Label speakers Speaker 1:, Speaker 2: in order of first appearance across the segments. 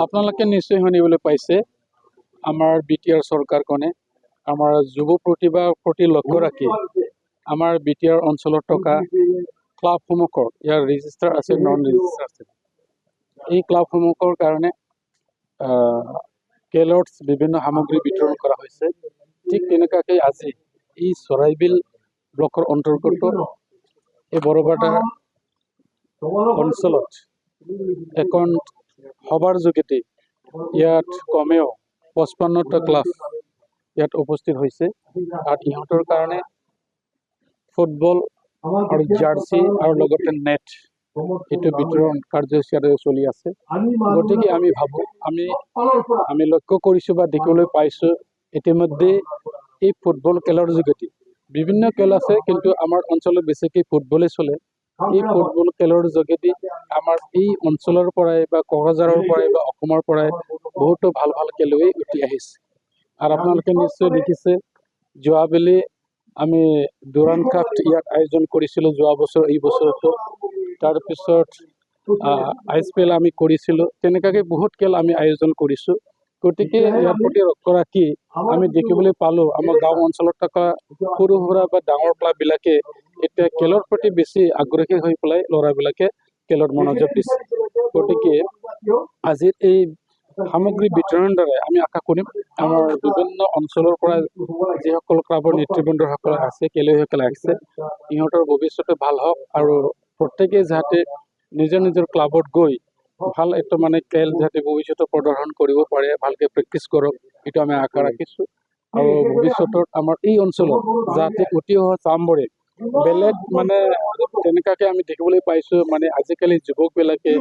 Speaker 1: আপোনালোকে নিশ্চয় শুনিবলৈ পাইছে আমাৰ বিটিআৰ চৰকাৰখনে আমাৰ যুৱ প্ৰতিভাৰ প্ৰতি লক্ষ্য ৰাখি আমাৰ বিটিআৰ অঞ্চলত থকা ক্লাবসমূহৰ ইয়াৰ ৰেজিষ্টাৰ আছে নন ৰেজিষ্টাৰ আছে এই ক্লাবসমূহৰ কাৰণে কেলটছ বিভিন্ন সামগ্ৰী বিতৰণ কৰা হৈছে। ঠিক তেনেকুৱাকৈ আজি এই চৰাইবিল ব্লকৰ অন্তৰ্গত এই বৰবাদা অঞ্চলত এখন সভাৰ যোগেদি ইয়াত কমেও 55টা ক্লাব ইয়াত উপস্থিত হৈছে আৰু ইহঁতৰ কাৰণে ফুটবল আৰু জাৰ্চি আৰু লগতে নেট এইটো বিতৰণ কাৰ্যসূচী চলি আছে। গতিকে আমি ভাবোঁ আমি লক্ষ্য কৰিছোঁ বা দেখিবলৈ পাইছোঁ ইতিমধ্যে এই ফুটবল খেলৰ যোগেদি বিভিন্ন খেল আছে, কিন্তু আমাৰ অঞ্চলত বেছিকৈ ফুটবলে চলে। এই ফুটবল খেলৰ যোগেদি আমাৰ এই অঞ্চলৰ পৰাই বা কোকৰাঝাৰৰ পৰাই বা অসমৰ পৰাই বহুতো ভাল ভাল খেলুৱৈ উঠি আহিছে। আৰু আপোনালোকে নিশ্চয় দেখিছে যোৱাবেলি আমি দুৰাণ কাপ ইয়াত আয়োজন কৰিছিলোঁ যোৱা বছৰ এই বছৰতো, তাৰপিছত ISPL আমি কৰিছিলোঁ। তেনেকুৱাকৈ বহুত খেল আমি আয়োজন কৰিছোঁ। গতিকে ইয়াৰ প্ৰতি লক্ষ্য ৰাখি আমি দেখিবলৈ পালোঁ আমাৰ গাঁও অঞ্চলত থকা সৰু সুৰা বা ডাঙৰ ক্লাববিলাকে এতিয়া খেলৰ প্ৰতি বেছি আগ্ৰহী হৈ পেলাই ল'ৰাবিলাকে খেলত মনোযোগ দিছে। গতিকে আজিৰ এই সামগ্ৰী বিতৰণৰ দ্বাৰাই আমি আশা কৰিম আমাৰ বিভিন্ন অঞ্চলৰ পৰা যিসকল ক্লাবৰ নেতৃবৃন্দসকল আছে, খেলুৱৈসকল আছে, ইহঁতৰ ভৱিষ্যতে ভাল হওক আৰু প্ৰত্যেকেই যাতে নিজৰ নিজৰ ক্লাবত গৈ ভাল এটা খেল যাতে ভৱিষ্যতে প্ৰদৰ্শন কৰিব পাৰে, ভালকৈ প্ৰেক্টিচ কৰক, এইটো আমি আশা ৰাখিছোঁ। আৰু ভৱিষ্যতত আমাৰ এই অঞ্চলত যাতে উঠি অহা চামবোৰে বেলেগ তেনেকুৱাকৈ আমি দেখিবলৈ পাইছোঁ আজিকালি যুৱকবিলাকে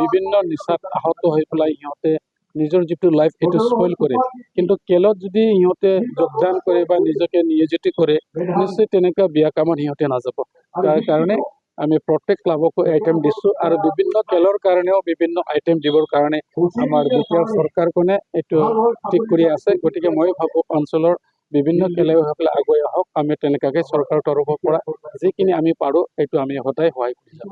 Speaker 1: বিভিন্ন নিচাত আহত হৈ পেলাই সিহঁতে নিজৰ যিটো লাইফ এইটো স্পইল কৰে, কিন্তু খেলত যদি সিহঁতে যোগদান কৰে বা নিজকে নিয়োজিত কৰে নিশ্চয় তেনেকুৱা বেয়া কামত সিহঁতে নাযাব। তাৰ কাৰণে আমি প্ৰত্যেক ক্লাবকো আইটেম দিছোঁ আৰু বিভিন্ন খেলৰ কাৰণেও বিভিন্ন আইটেম দিবৰ কাৰণে আমাৰ বিটিআৰ চৰকাৰখনে এইটো ঠিক কৰি আছে। গতিকে মই ভাবোঁ অঞ্চলৰ বিভিন্ন খেলুৱৈসকলে আগুৱাই আহক, আমি তেনেকুৱাকৈ চৰকাৰৰ তৰফৰ পৰা যিখিনি আমি পাৰোঁ সেইটো আমি সদায় সহায় কৰি যাম।